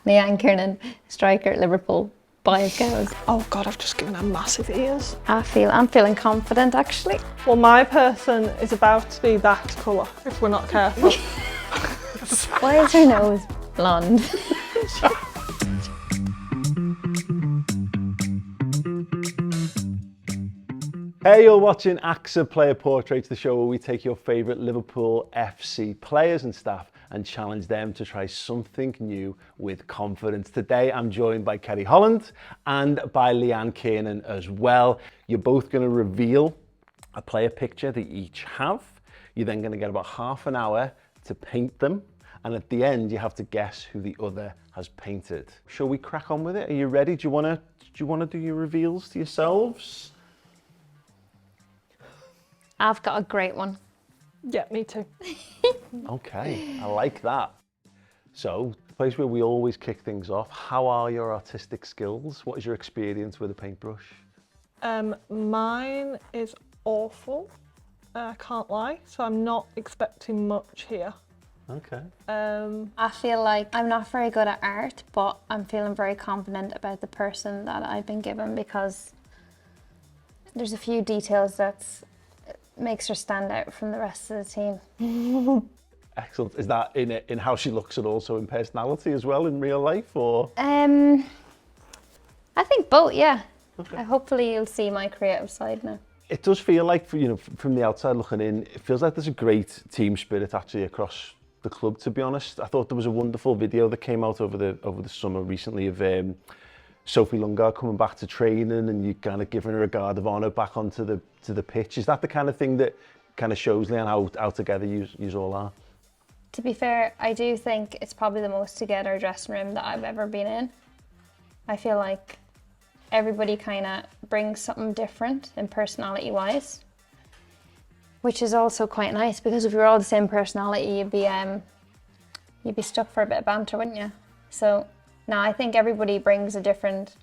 Leanne Kiernan, striker at Liverpool, 5 goals. Oh God, I've just given her massive ears. I'm feeling confident actually. Well, my person is about to be that colour if we're not careful. Why is her nose blonde? Hey, you're watching AXA Player Portraits, the show where we take your favourite Liverpool FC players and staff and challenge them to try something new with confidence. Today I'm joined by Ceri Holland and by Leanne Kiernan as well. You're both going to reveal a player picture that you each have. You're then going to get about half an hour to paint them, and at the end you have to guess who the other has painted. Shall we crack on with it? Are you ready? Do you want to do your reveals to yourselves? I've got a great one. Yeah, me too. Okay, I like that. So, the place where we always kick things off, how are your artistic skills? What is your experience with a paintbrush? Mine is awful, I can't lie, so I'm not expecting much here. Okay. I feel like I'm not very good at art, but I'm feeling very confident about the person that I've been given because there's a few details that makes her stand out from the rest of the team. Excellent. Is that in how she looks and also in personality as well in real life, or? I think both, yeah. Okay. Hopefully you'll see my creative side now. It does feel like, from the outside looking in, it feels like there's a great team spirit actually across the club, to be honest. I thought there was a wonderful video that came out over the summer recently of Sophie Lungard coming back to training and you kind of giving her a guard of honour back onto the pitch. Is that the kind of thing that kind of shows, Leanne, how together you all are? To be fair, I do think it's probably the most together dressing room that I've ever been in. I feel like everybody kind of brings something different in personality-wise, which is also quite nice because if you were all the same personality, you'd be stuck for a bit of banter, wouldn't you? So now I think everybody brings a different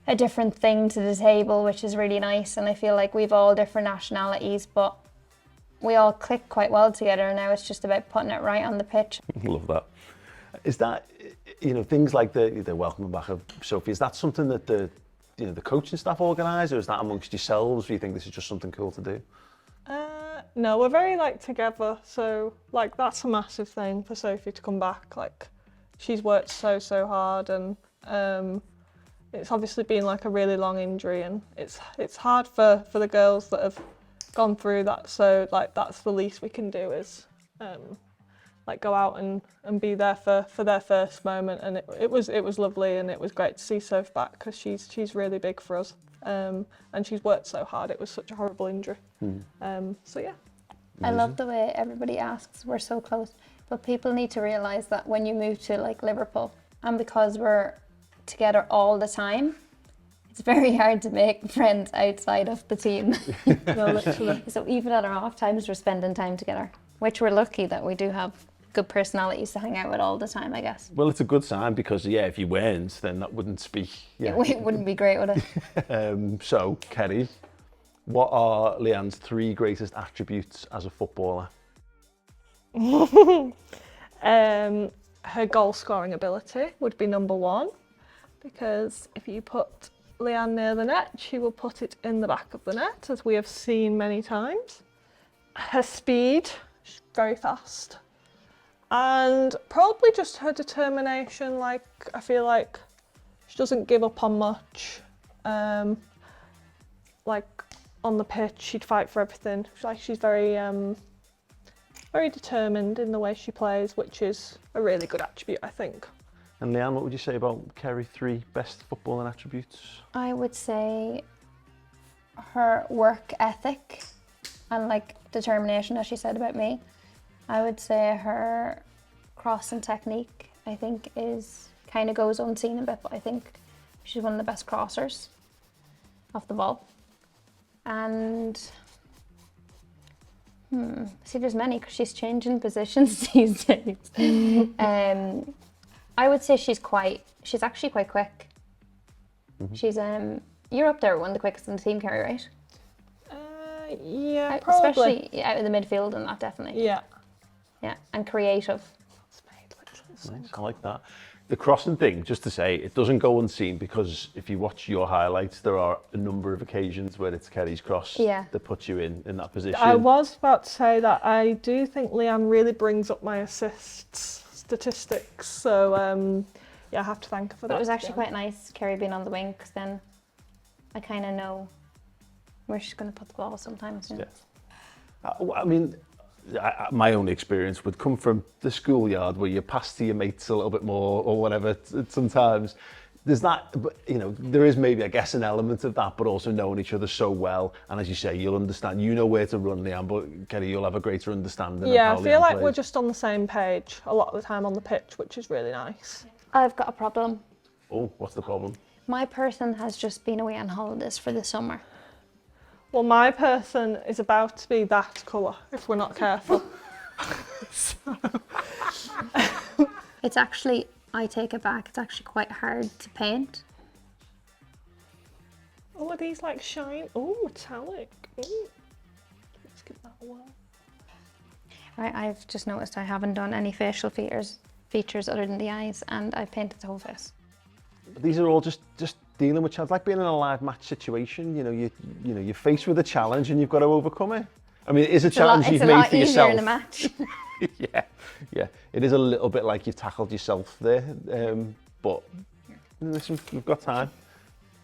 thing to the table, which is really nice. And I feel like we've all different nationalities, but we all click quite well together. And now it's just about putting it right on the pitch. Love that. Is that, things like the welcoming back of Sophie, is that something that the coaching staff organise, or is that amongst yourselves? Do you think this is just something cool to do? No, we're very together. So that's a massive thing for Sophie to come back. She's worked so hard, and it's obviously been a really long injury, and it's hard for the girls that have gone through that. So that's the least we can do is go out and be there for their first moment. And it was lovely, and it was great to see Soph back because she's really big for us, and she's worked so hard. It was such a horrible injury. So yeah. I love the way everybody asks, we're so close. But people need to realise that when you move to Liverpool, and because we're together all the time, it's very hard to make friends outside of the team. No, literally. So even at our off times, we're spending time together, which we're lucky that we do have good personalities to hang out with all the time, I guess. Well, it's a good sign because, if you weren't, then that wouldn't speak. Yeah. It wouldn't be great, would it? So, Ceri, what are Leanne's 3 greatest attributes as a footballer? Her goal scoring ability would be number 1, because if you put Leanne near the net, she will put it in the back of the net, as we have seen many times. Her speed, she's very fast, and probably just her determination. I feel like she doesn't give up on much. On the pitch, she'd fight for everything. She's very very determined in the way she plays, which is a really good attribute, I think. And Leanne, what would you say about Ceri 3 best footballing attributes? I would say her work ethic and determination, as she said about me. I would say her crossing technique, I think, is kind of goes unseen a bit, but I think she's one of the best crossers off the ball. And see, there's many because she's changing positions these days. I would say she's actually quite quick. She's you're up there with one of the quickest in the team, Ceri, right? Yeah, probably. Especially out in the midfield and that, definitely. Yeah. Yeah, and creative. Nice, I like that. The crossing thing, just to say, it doesn't go unseen because if you watch your highlights, there are a number of occasions where it's Ceri's cross that puts you in that position. I was about to say that I do think Leanne really brings up my assists statistics. So yeah, I have to thank her for that. But it was actually quite nice, Ceri being on the wing, because then I kind of know where she's going to put the ball sometimes. Yeah. I mean, my own experience would come from the schoolyard where you pass to your mates a little bit more or whatever sometimes. There's that, but you know, there is maybe, I guess, an element of that, but also knowing each other so well. And as you say, you'll understand, you know where to run, Leanne, but Ceri, you'll have a greater understanding yeah, of how I feel Leanne like plays. we're just on the same page a lot of the time on the pitch, which is really nice. I've got a problem. Oh, what's the problem? My person has just been away on holidays for the summer. Well, my person is about to be that colour if we're not careful. It's actually, I take it back, it's actually quite hard to paint. Oh, are these like shine? Oh, metallic. Ooh. Let's give that a whirl. Right, I've just noticed I haven't done any facial features other than the eyes, and I've painted the whole face. These are all just dealing with challenges, like being in a live match situation. You know, you're faced with a challenge and you've got to overcome it. I mean, it is a challenge you've made for yourself. It's a lot easier in a match. yeah. It is a little bit like you've tackled yourself there, but listen, we've got time.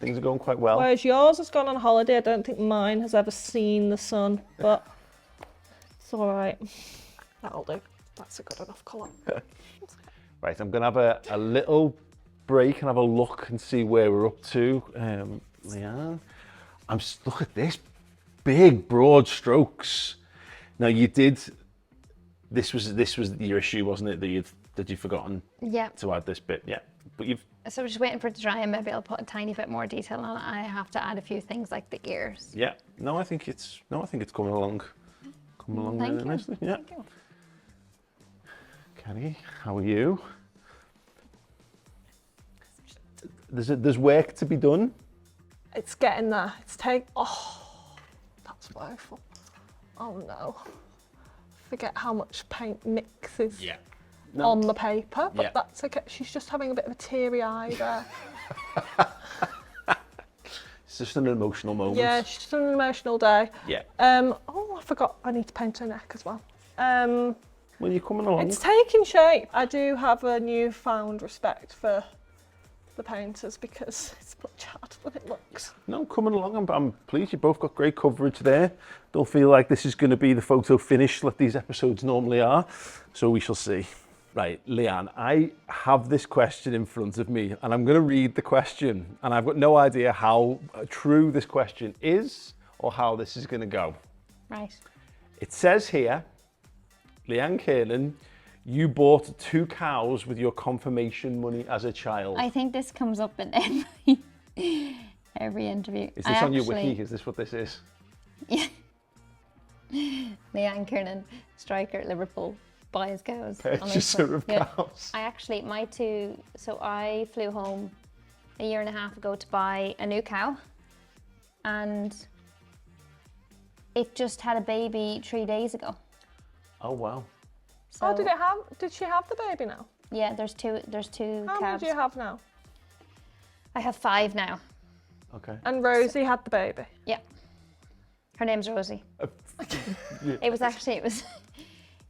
Things are going quite well. Whereas yours has gone on holiday, I don't think mine has ever seen the sun, but it's all right. That'll do. That's a good enough colour. Right, I'm going to have a little break and have a look and see where we're up to. Leanne, look at this, big broad strokes. Now you did, this was your issue, wasn't it, that you'd forgotten to add this bit? Yeah, but you've. So we're just waiting for it to dry, and maybe I'll put a tiny bit more detail on it. I have to add a few things like the ears. Yeah, no, I think it's coming along Thank you. nicely. Yeah. Thank you. Ceri, how are you? There's work to be done. It's getting there. Oh, that's woeful. Oh no. Forget how much paint mixes on the paper, but that's okay. She's just having a bit of a teary eye there. It's just an emotional moment. Yeah, it's just an emotional day. Yeah. Oh, I forgot. I need to paint her neck as well. Well, you're coming along. It's taking shape. I do have a newfound respect for the painters because it's much harder than it looks. No, coming along. I'm pleased you both got great coverage there. Don't feel like this is going to be the photo finish like these episodes normally are. So we shall see. Right, Leanne, I have this question in front of me and I'm going to read the question and I've got no idea how true this question is or how this is going to go. Right. It says here, Leanne Kiernan, you bought 2 cows with your confirmation money as a child. I think this comes up in every interview. Is this on your wiki? Is this what this is? Yeah. Leanne Kiernan, striker at Liverpool, buys cows. Purchaser of cows. So I flew home a year and a half ago to buy a new cow, and it just had a baby 3 days ago. Oh wow. So, did she have the baby now? Yeah, there's two How many do you have now? I have 5 now. Okay. And Rosie had the baby? Yeah. Her name's Rosie.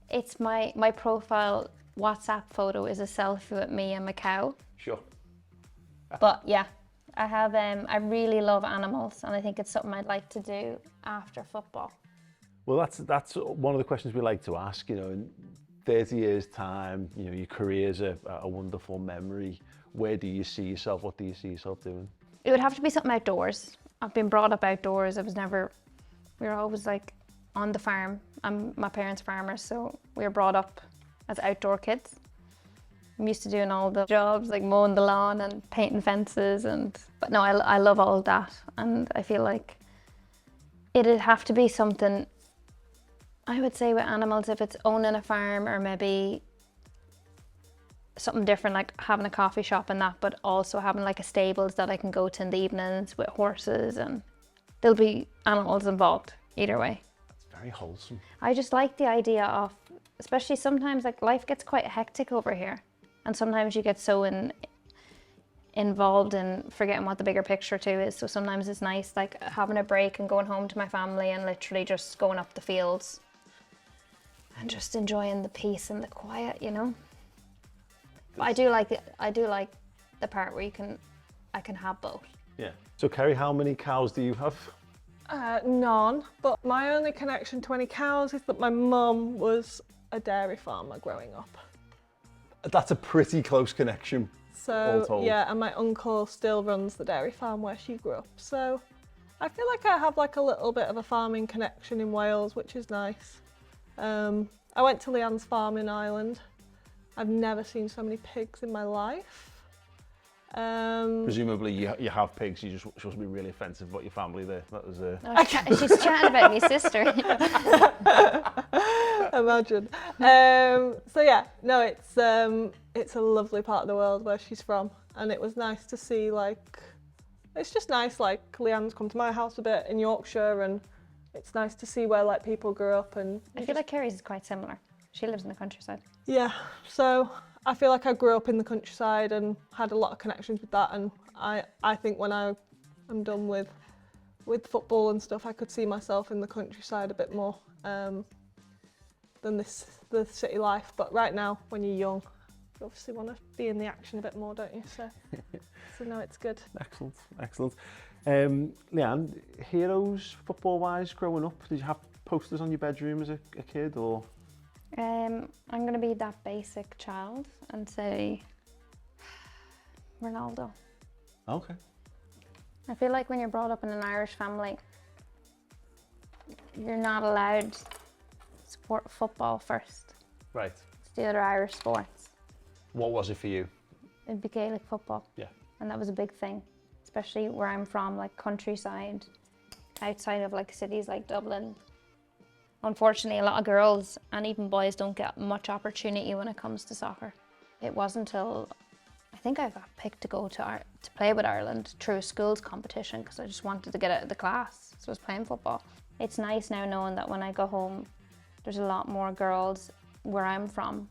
It's my profile WhatsApp photo is a selfie with me and my cow. Sure. But yeah, I really love animals, and I think it's something I'd like to do after football. Well, that's one of the questions we like to ask. You know, in 30 years' time, you know, your career's a wonderful memory. Where do you see yourself? What do you see yourself doing? It would have to be something outdoors. I've been brought up outdoors. We were always like on the farm. My parents are farmers, so we were brought up as outdoor kids. I'm used to doing all the jobs like mowing the lawn and painting fences, but no, I love all of that, and I feel like it'd have to be something. I would say with animals, if it's owning a farm or maybe something different, like having a coffee shop and that, but also having like a stables that I can go to in the evenings with horses, and there'll be animals involved either way. That's very wholesome. I just like the idea of, especially sometimes like life gets quite hectic over here. And sometimes you get so involved in forgetting what the bigger picture too is. So sometimes it's nice like having a break and going home to my family and literally just going up the fields and just enjoying the peace and the quiet, you know. But I do like the part where I can have both. Yeah. So Ceri, how many cows do you have? None, but my only connection to any cows is that my mum was a dairy farmer growing up. That's a pretty close connection. So all told. yeah, and my uncle still runs the dairy farm where she grew up. So I feel like I have like a little bit of a farming connection in Wales, which is nice. I went to Leanne's farm in Ireland. I've never seen so many pigs in my life. Presumably you have pigs, you're just supposed to be really offensive about your family there. That was She's chatting about my sister. Imagine. So yeah, no, it's a lovely part of the world where she's from, and it was nice to see it's just nice Leanne's come to my house a bit in Yorkshire, and it's nice to see where people grew up. And I feel like Ceri's is quite similar. She lives in the countryside. Yeah, so I feel like I grew up in the countryside and had a lot of connections with that, and I think when I am done with football and stuff, I could see myself in the countryside a bit more than the city life. But right now, when you're young, you obviously want to be in the action a bit more, don't you? So no, it's good. Excellent. Leanne, heroes football-wise growing up, did you have posters on your bedroom as a kid, or? I'm going to be that basic child and say Ronaldo. Okay. I feel like when you're brought up in an Irish family, you're not allowed to support football first. Right. It's the other Irish sports. What was it for you? It'd be Gaelic football. Yeah. And that was a big thing, especially where I'm from, countryside, outside of cities like Dublin. Unfortunately, a lot of girls and even boys don't get much opportunity when it comes to soccer. It wasn't until I think I got picked to go to play with Ireland through a schools competition because I just wanted to get out of the class, so I was playing football. It's nice now knowing that when I go home, there's a lot more girls where I'm from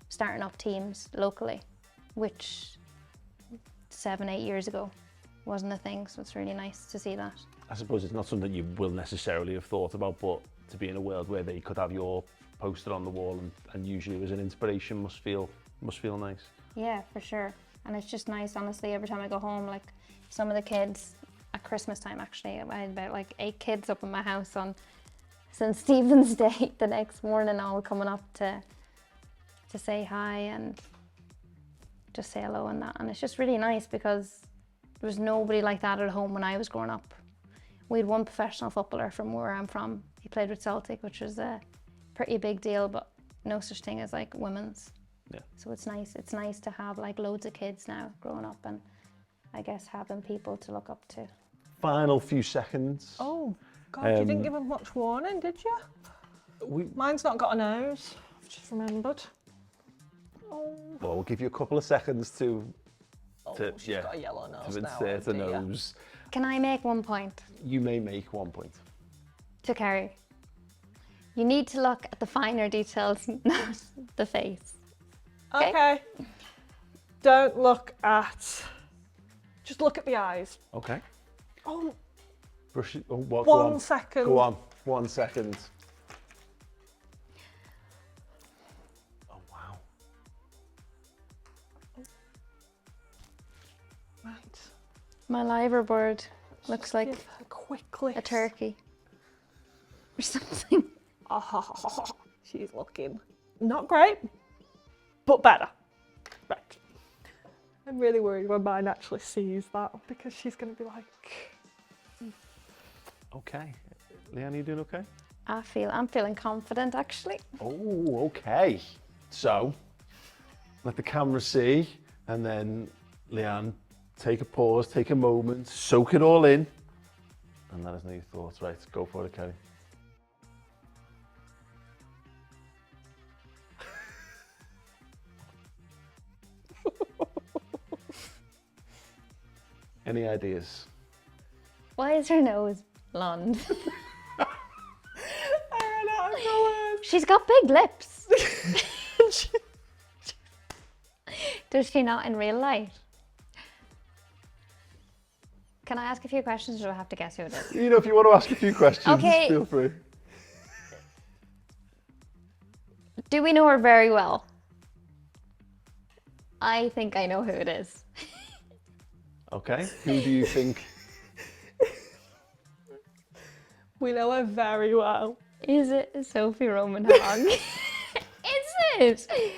starting up teams locally, which 7-8 years ago wasn't a thing, so it's really nice to see that. I suppose it's not something you will necessarily have thought about, but to be in a world where they could have your poster on the wall and usually it was an inspiration must feel nice. Yeah, for sure. And it's just nice, honestly, every time I go home, some of the kids at Christmas time, actually, I had about 8 kids up in my house on St. Stephen's Day the next morning, all coming up to say hi and just say hello and that. And it's just really nice because there was nobody like that at home when I was growing up. We had one professional footballer from where I'm from. He played with Celtic, which was a pretty big deal, but no such thing as women's. Yeah. So it's nice. It's nice to have loads of kids now growing up, and I guess having people to look up to. Final few seconds. Oh God, you didn't give them much warning, did you? Mine's not got a nose. I've just remembered. Oh. Well, we'll give you a couple of seconds to She's got a yellow nose to now, insert a nose. Can I make 1 point? You may make 1 point. To Ceri. You need to look at the finer details, not the face. Okay. Don't look at. Just look at the eyes. Okay. Oh. Brush it. Oh, what? One second. Go on. 1 second. Oh wow. Right. My liverbird looks like Give her quickly. a turkey or something. Oh, she's looking not great, but better. Right. I'm really worried when mine actually sees that because she's going to be like. Okay. Leanne, you doing okay? I'm feeling confident actually. Oh, okay. So, let the camera see, and then Leanne, take a pause, take a moment, soak it all in, and let us know your thoughts. Right, go for it, Ceri. Any ideas? Why is her nose blonde? I ran out of She's got big lips. Does she not in real life? Can I ask a few questions or do I have to guess who it is? You know, if you want to ask a few questions, Okay. feel free. Do we know her very well? I think I know who it is. Okay, who do you think? We know her very well. Is it Sophie Roman Hogg? Is it?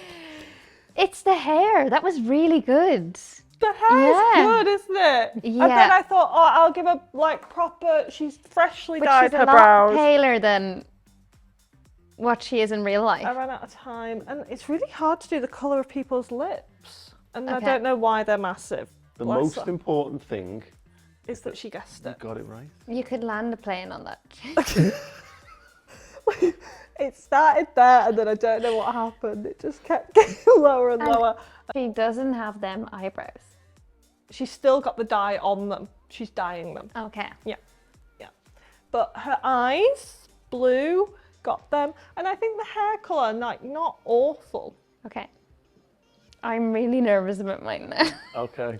It's the hair. That was really good. The hair's Yeah. good, isn't it? And Yeah. then I thought, oh, I'll give her like proper, she's freshly But dyed she's her a lot brows. paler than what she is in real life. I ran out of time, and it's really hard to do the colour of people's lips. And I Okay. don't know why they're massive. The Bless most her. important thing, Is that she guessed you it. got it right. You could land a plane on that. It started there, and then I don't know what happened. It just kept getting lower and lower. She doesn't have them eyebrows. She's still got the dye on them. She's dyeing them. Okay. Yeah. But her eyes, blue, got them. And I think the hair colour, like, not awful. Okay. I'm really nervous about mine now. Okay.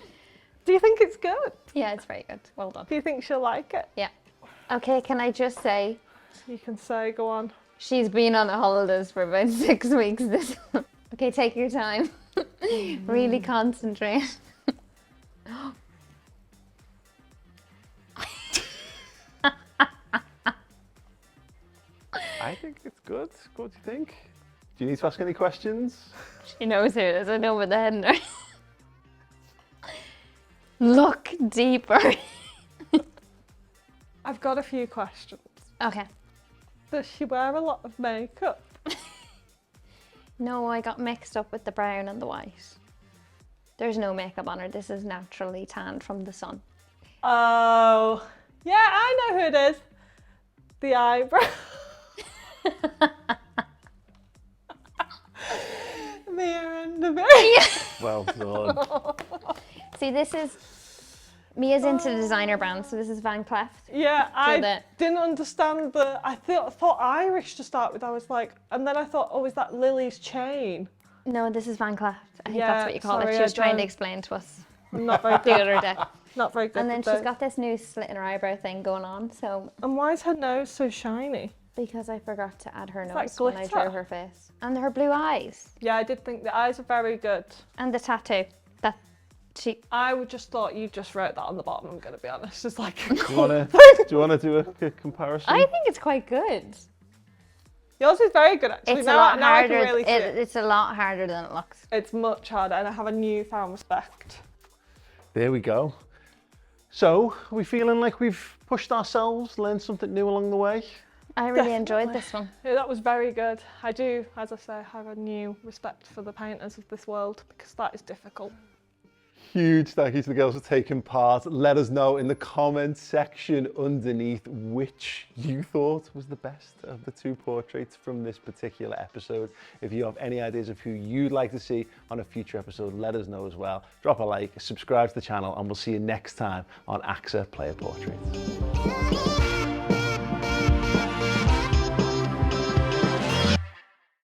Do you think it's good? Yeah, it's very good. Well done. Do you think she'll like it? Yeah. Okay, can I just say, You can say, go on. she's been on holidays for about 6 weeks this month. Okay, take your time. Really concentrate. I think it's good. What do you think? Do you need to ask any questions? She knows who it is. I know with the head nurse. Look deeper. I've got a few questions. Okay. Does she wear a lot of makeup? No, I got mixed up with the brown and the white. There's no makeup on her. This is naturally tanned from the sun. Oh, yeah, I know who it is. The eyebrow. The end of it. Well done. See, this is Mia's into designer brands, so this is Van Cleef. Yeah, I that. didn't understand the. I thought Irish to start with. I was like, and then I thought, oh, is that Lily's chain? No, this is Van Cleef. I think Yeah, that's what you call sorry, it. She was I trying to don't- explain to us I'm not very the good. other day. Not very good. And then with she's those. got this new slit in her eyebrow thing going on, so And why is her nose so shiny? because I forgot to add her that nose when I drew glitter? her face. And her blue eyes. Yeah, I did think the eyes are very good. And the tattoo. That she I would just thought you just wrote that on the bottom. I'm gonna be honest. It's like Do you want to do a comparison? I think it's quite good. yours is very good actually. It's now, a lot now I harder. can really see it. It's a lot harder than it looks. It's much harder, and I have a newfound respect. There we go. So, are we feeling like we've pushed ourselves, learned something new along the way? I really Definitely. enjoyed this one. Yeah, that was very good. I do, as I say, have a new respect for the painters of this world because that is difficult. Huge thank you to the girls for taking part. Let us know in the comments section underneath which you thought was the best of the two portraits from this particular episode. If you have any ideas of who you'd like to see on a future episode, let us know as well. Drop a like, subscribe to the channel, and we'll see you next time on AXA Player Portraits.